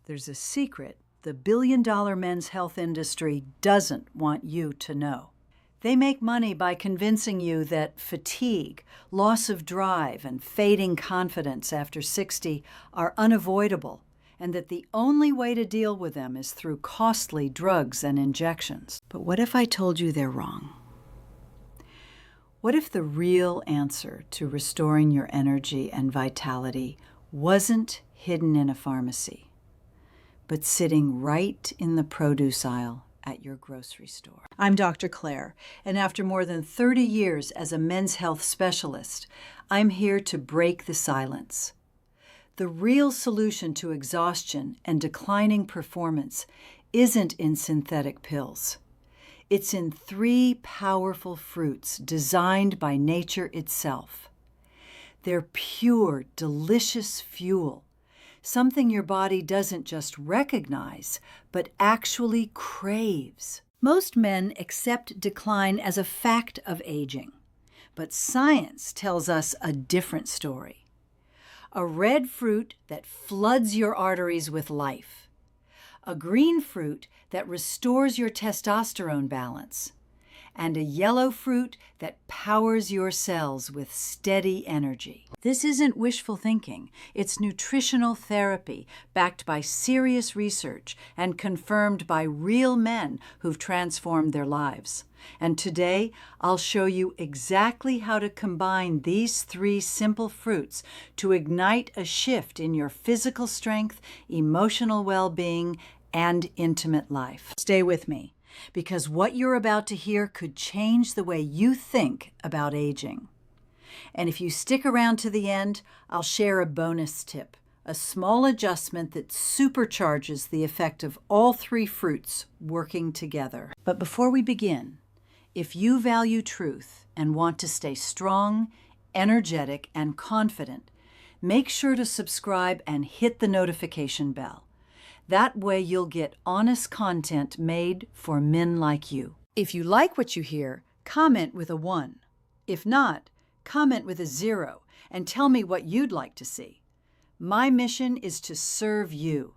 There's a secret the billion-dollar men's health industry doesn't want you to know. They make money by convincing you that fatigue, loss of drive, and fading confidence after 60 are unavoidable, and that the only way to deal with them is through costly drugs and injections. But what if I told you they're wrong? What if the real answer to restoring your energy and vitality wasn't hidden in a pharmacy, but sitting right in the produce aisle at your grocery store? I'm Dr. Claire, and after more than 30 years as a men's health specialist, I'm here to break the silence. The real solution to exhaustion and declining performance isn't in synthetic pills. It's in 3 powerful fruits designed by nature itself. They're pure, delicious fuel, something your body doesn't just recognize, but actually craves. Most men accept decline as a fact of aging, but science tells us a different story. A red fruit that floods your arteries with life. A green fruit that restores your testosterone balance. And a yellow fruit that powers your cells with steady energy. This isn't wishful thinking. It's nutritional therapy backed by serious research and confirmed by real men who've transformed their lives. And today, I'll show you exactly how to combine these 3 simple fruits to ignite a shift in your physical strength, emotional well-being, and intimate life. Stay with me, because what you're about to hear could change the way you think about aging. And if you stick around to the end, I'll share a bonus tip, a small adjustment that supercharges the effect of all 3 fruits working together. But before we begin, if you value truth and want to stay strong, energetic, and confident, make sure to subscribe and hit the notification bell. That way you'll get honest content made for men like you. If you like what you hear, comment with a 1. If not, comment with a 0 and tell me what you'd like to see. My mission is to serve you.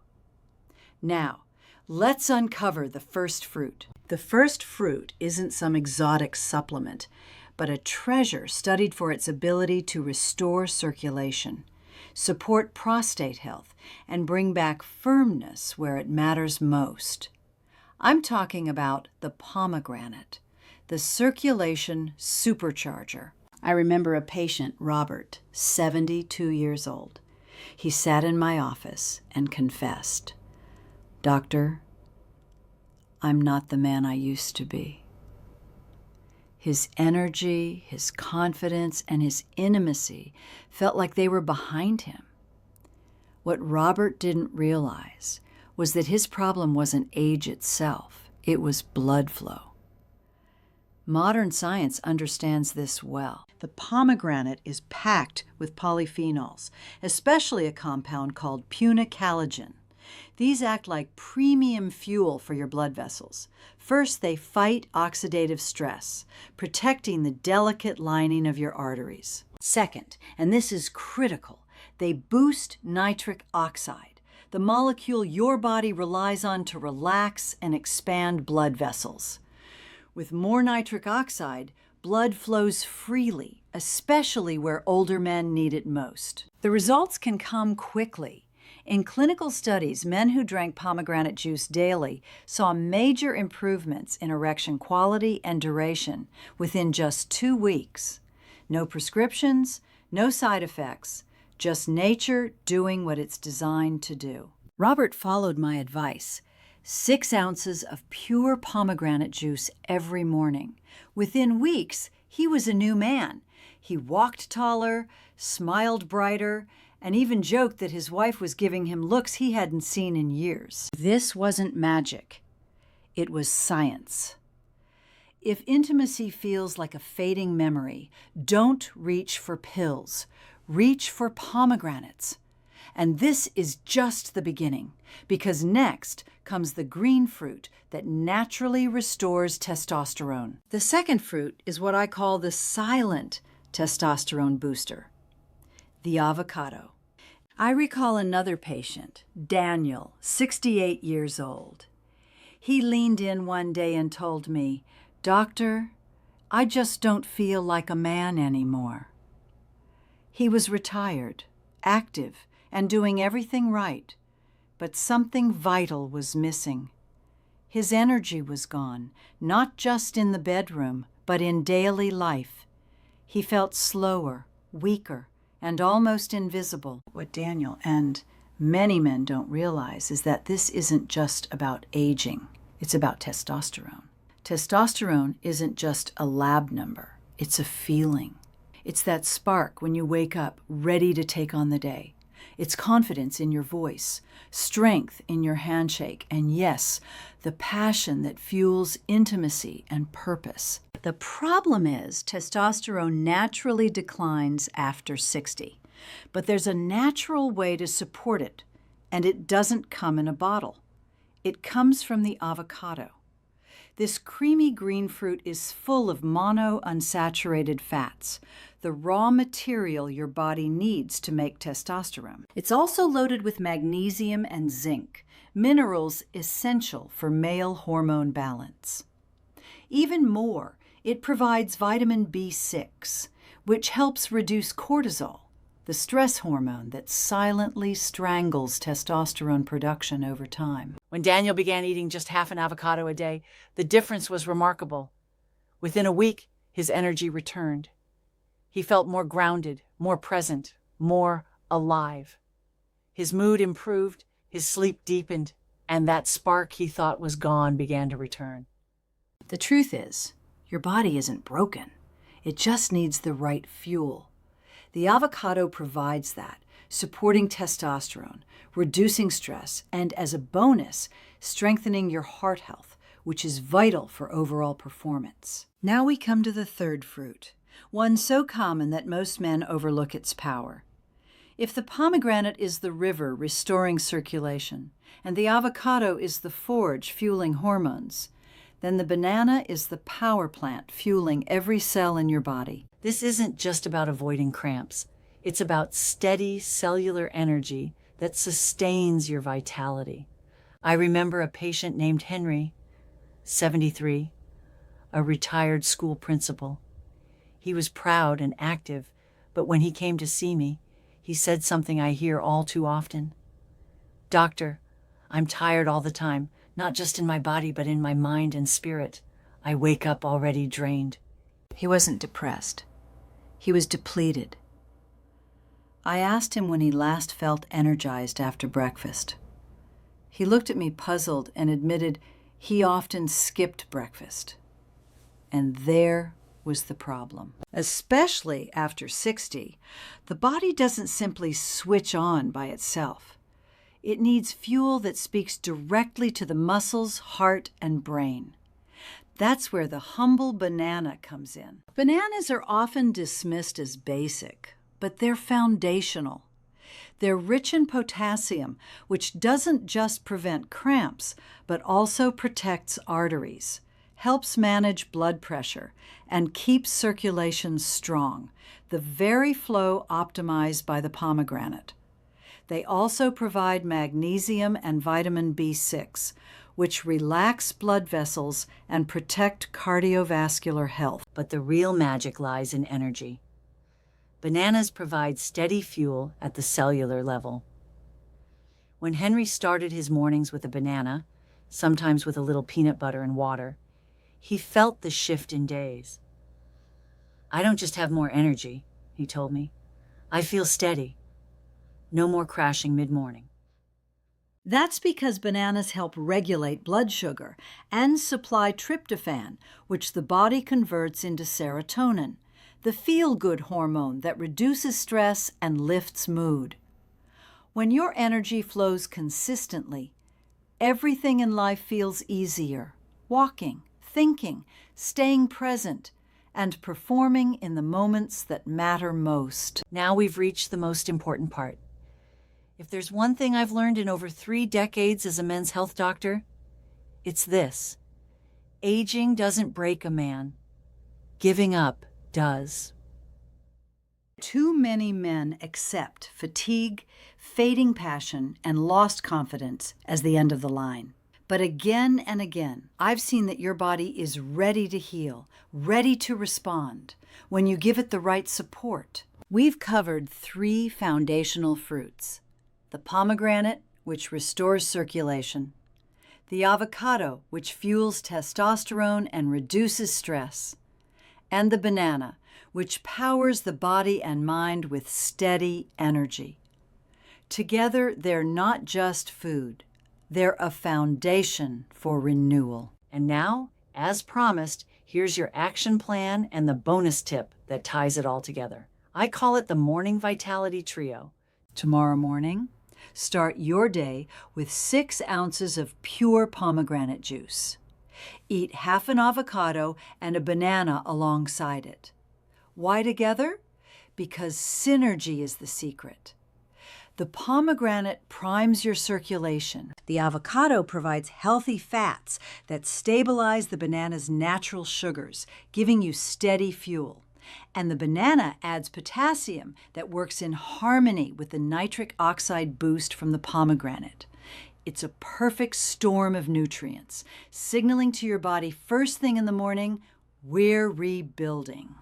Now, let's uncover the first fruit. The first fruit isn't some exotic supplement, but a treasure studied for its ability to restore circulation, support prostate health, and bring back firmness where it matters most. I'm talking about the pomegranate, the circulation supercharger. I remember a patient, Robert, 72 years old. He sat in my office and confessed, "Doctor, I'm not the man I used to be." His energy, his confidence, and his intimacy felt like they were behind him. What Robert didn't realize was that his problem wasn't age itself, it was blood flow. Modern science understands this well. The pomegranate is packed with polyphenols, especially a compound called punicalagin. These act like premium fuel for your blood vessels. First, they fight oxidative stress, protecting the delicate lining of your arteries. Second, and this is critical, they boost nitric oxide, the molecule your body relies on to relax and expand blood vessels. With more nitric oxide, blood flows freely, especially where older men need it most. The results can come quickly. In clinical studies, men who drank pomegranate juice daily saw major improvements in erection quality and duration within just 2 weeks. No prescriptions, no side effects, just nature doing what it's designed to do. Robert followed my advice. 6 ounces of pure pomegranate juice every morning. Within weeks, he was a new man. He walked taller, smiled brighter, and even joked that his wife was giving him looks he hadn't seen in years. This wasn't magic. It was science. If intimacy feels like a fading memory, don't reach for pills. Reach for pomegranates. And this is just the beginning, because next comes the green fruit that naturally restores testosterone. The second fruit is what I call the silent testosterone booster, the avocado. I recall another patient, Daniel, 68 years old. He leaned in one day and told me, "Doctor, I just don't feel like a man anymore." He was retired, active, and doing everything right, but something vital was missing. His energy was gone, not just in the bedroom, but in daily life. He felt slower, weaker, and almost invisible. What Daniel and many men don't realize is that this isn't just about aging. It's about testosterone. Testosterone isn't just a lab number. It's a feeling. It's that spark when you wake up ready to take on the day. It's confidence in your voice, strength in your handshake, and yes, the passion that fuels intimacy and purpose. The problem is testosterone naturally declines after 60, but there's a natural way to support it, and it doesn't come in a bottle. It comes from the avocado. This creamy green fruit is full of monounsaturated fats, the raw material your body needs to make testosterone. It's also loaded with magnesium and zinc, minerals essential for male hormone balance. Even more, it provides vitamin B6, which helps reduce cortisol, the stress hormone that silently strangles testosterone production over time. When Daniel began eating just half an avocado a day, the difference was remarkable. Within a week, his energy returned. He felt more grounded, more present, more alive. His mood improved, his sleep deepened, and that spark he thought was gone began to return. The truth is, your body isn't broken. It just needs the right fuel. The avocado provides that, supporting testosterone, reducing stress, and as a bonus, strengthening your heart health, which is vital for overall performance. Now we come to the third fruit, one so common that most men overlook its power. If the pomegranate is the river restoring circulation, and the avocado is the forge fueling hormones, then the banana is the power plant fueling every cell in your body. This isn't just about avoiding cramps. It's about steady cellular energy that sustains your vitality. I remember a patient named Henry, 73, a retired school principal. He was proud and active, but when he came to see me, he said something I hear all too often. "Doctor, I'm tired all the time, not just in my body, but in my mind and spirit. I wake up already drained." He wasn't depressed. He was depleted. I asked him when he last felt energized after breakfast. He looked at me puzzled and admitted he often skipped breakfast. And there was the problem. Especially after 60, the body doesn't simply switch on by itself. It needs fuel that speaks directly to the muscles, heart, and brain. That's where the humble banana comes in. Bananas are often dismissed as basic, but they're foundational. They're rich in potassium, which doesn't just prevent cramps, but also protects arteries, helps manage blood pressure, and keeps circulation strong, the very flow optimized by the pomegranate. They also provide magnesium and vitamin B6, which relax blood vessels and protect cardiovascular health. But the real magic lies in energy. Bananas provide steady fuel at the cellular level. When Henry started his mornings with a banana, sometimes with a little peanut butter and water, he felt the shift in days. "I don't just have more energy," he told me. "I feel steady. No more crashing mid-morning." That's because bananas help regulate blood sugar and supply tryptophan, which the body converts into serotonin, the feel-good hormone that reduces stress and lifts mood. When your energy flows consistently, everything in life feels easier. Walking, thinking, staying present, and performing in the moments that matter most. Now we've reached the most important part. If there's one thing I've learned in over 3 decades as a men's health doctor, it's this: aging doesn't break a man. Giving up does. Too many men accept fatigue, fading passion and lost confidence as the end of the line. But again and again, I've seen that your body is ready to heal, ready to respond when you give it the right support. We've covered 3 foundational fruits: the pomegranate, which restores circulation; the avocado, which fuels testosterone and reduces stress; and the banana, which powers the body and mind with steady energy. Together, they're not just food. They're a foundation for renewal. And now, as promised, here's your action plan and the bonus tip that ties it all together. I call it the Morning Vitality Trio. Tomorrow morning, start your day with 6 ounces of pure pomegranate juice. Eat half an avocado and a banana alongside it. Why together? Because synergy is the secret. The pomegranate primes your circulation. The avocado provides healthy fats that stabilize the banana's natural sugars, giving you steady fuel. And the banana adds potassium that works in harmony with the nitric oxide boost from the pomegranate. It's a perfect storm of nutrients, signaling to your body first thing in the morning, we're rebuilding.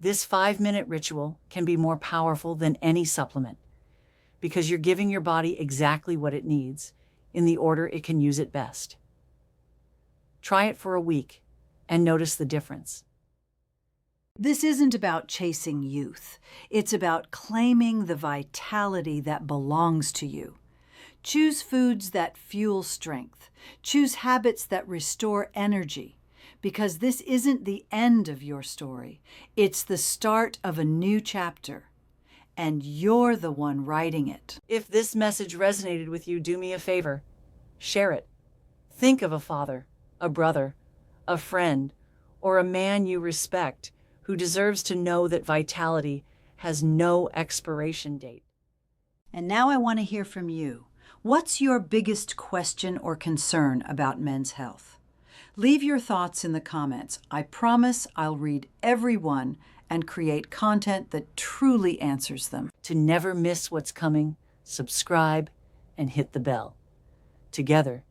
This 5-minute ritual can be more powerful than any supplement because you're giving your body exactly what it needs in the order it can use it best. Try it for a week and notice the difference. This isn't about chasing youth. It's about claiming the vitality that belongs to you. Choose foods that fuel strength. Choose habits that restore energy. Because this isn't the end of your story. It's the start of a new chapter. And you're the one writing it. If this message resonated with you, do me a favor. Share it. Think of a father, a brother, a friend, or a man you respect who deserves to know that vitality has no expiration date. And now I want to hear from you. What's your biggest question or concern about men's health? Leave your thoughts in the comments. I promise I'll read every one and create content that truly answers them. To never miss what's coming, subscribe and hit the bell. Together,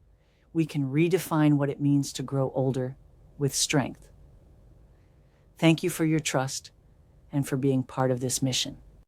we can redefine what it means to grow older with strength. Thank you for your trust and for being part of this mission.